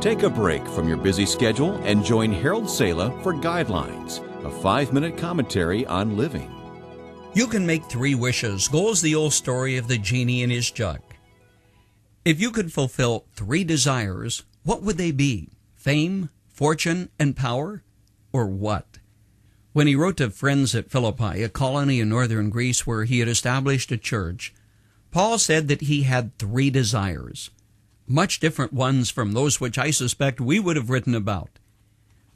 Take a break from your busy schedule and join Harold Sala for Guidelines, a 5-minute commentary on living. You can make 3 wishes, goes the old story of the genie and his jug. If you could fulfill 3 desires, what would they be? Fame, fortune, and power? Or what? When he wrote to friends at Philippi, a colony in northern Greece where he had established a church, Paul said that he had 3 desires, much different ones from those which I suspect we would have written about.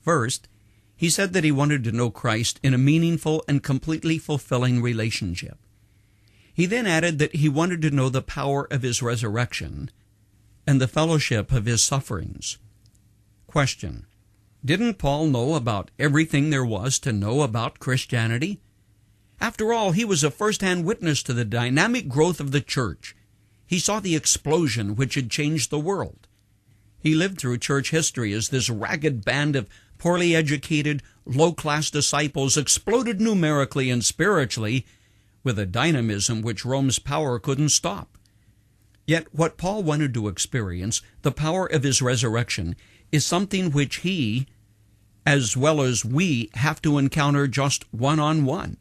First, he said that he wanted to know Christ in a meaningful and completely fulfilling relationship. He then added that he wanted to know the power of his resurrection and the fellowship of his sufferings. Question: didn't Paul know about everything there was to know about Christianity? After all, he was a first-hand witness to the dynamic growth of the church. He saw the explosion which had changed the world. He lived through church history as this ragged band of poorly educated, low-class disciples exploded numerically and spiritually with a dynamism which Rome's power couldn't stop. Yet what Paul wanted to experience, the power of his resurrection, is something which he, as well as we, have to encounter just one-on-one.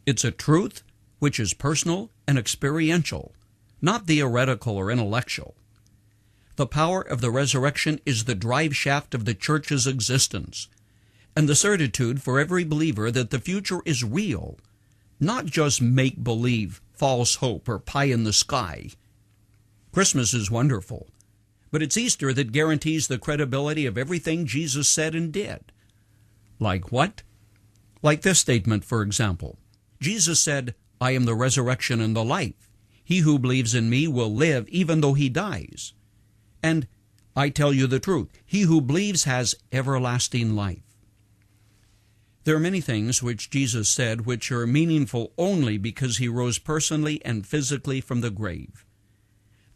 It's a truth which is personal and experiential, not theoretical or intellectual. The power of the resurrection is the drive shaft of the church's existence, and the certitude for every believer that the future is real, not just make-believe, false hope, or pie in the sky. Christmas is wonderful, but it's Easter that guarantees the credibility of everything Jesus said and did. Like what? Like this statement, for example. Jesus said, "I am the resurrection and the life. He who believes in me will live even though he dies." And I tell you the truth, he who believes has everlasting life. There are many things which Jesus said which are meaningful only because he rose personally and physically from the grave.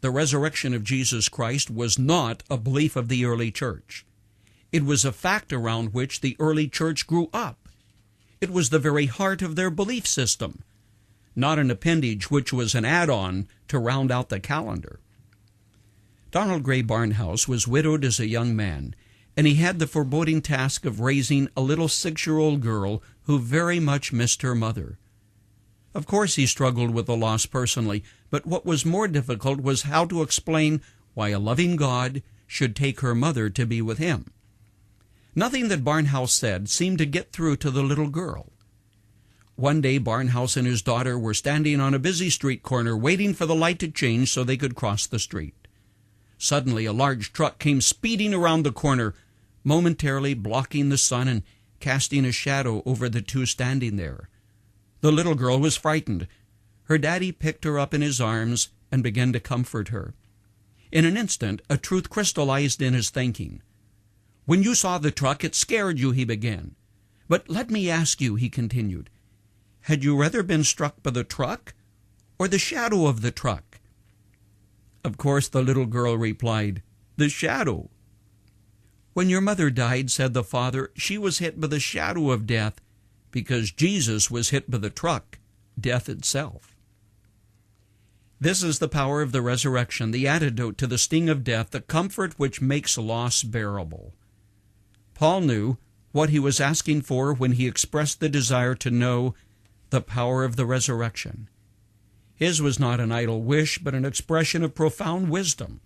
The resurrection of Jesus Christ was not a belief of the early church. It was a fact around which the early church grew up. It was the very heart of their belief system, not an appendage which was an add-on to round out the calendar. Donald Gray Barnhouse was widowed as a young man, and he had the foreboding task of raising a little 6-year-old girl who very much missed her mother. Of course he struggled with the loss personally, but what was more difficult was how to explain why a loving God should take her mother to be with him. Nothing that Barnhouse said seemed to get through to the little girl. One day Barnhouse and his daughter were standing on a busy street corner waiting for the light to change so they could cross the street. Suddenly a large truck came speeding around the corner, momentarily blocking the sun and casting a shadow over the two standing there. The little girl was frightened. Her daddy picked her up in his arms and began to comfort her. In an instant, a truth crystallized in his thinking. "When you saw the truck, it scared you," he began. "But let me ask you," he continued, "had you rather been struck by the truck or the shadow of the truck?" Of course, the little girl replied, "The shadow." "When your mother died," said the father, "she was hit by the shadow of death because Jesus was hit by the truck, death itself." This is the power of the resurrection, the antidote to the sting of death, the comfort which makes loss bearable. Paul knew what he was asking for when he expressed the desire to know the power of the resurrection. His was not an idle wish, but an expression of profound wisdom.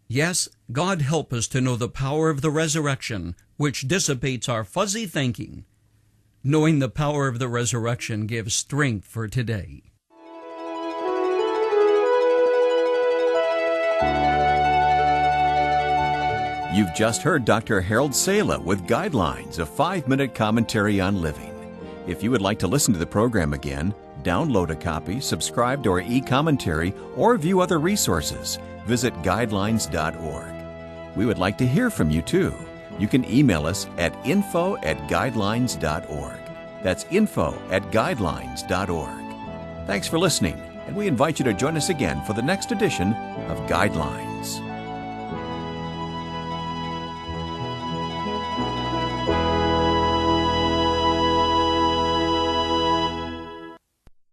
Yes, God help us to know the power of the resurrection, which dissipates our fuzzy thinking. Knowing the power of the resurrection gives strength for today. You've just heard Dr. Harold Sala with Guidelines, a 5-minute commentary on living. If you would like to listen to the program again, download a copy, subscribe to our e-commentary, or view other resources, visit guidelines.org. We would like to hear from you too. You can email us at info@guidelines.org. That's info@guidelines.org. Thanks for listening, and we invite you to join us again for the next edition of Guidelines.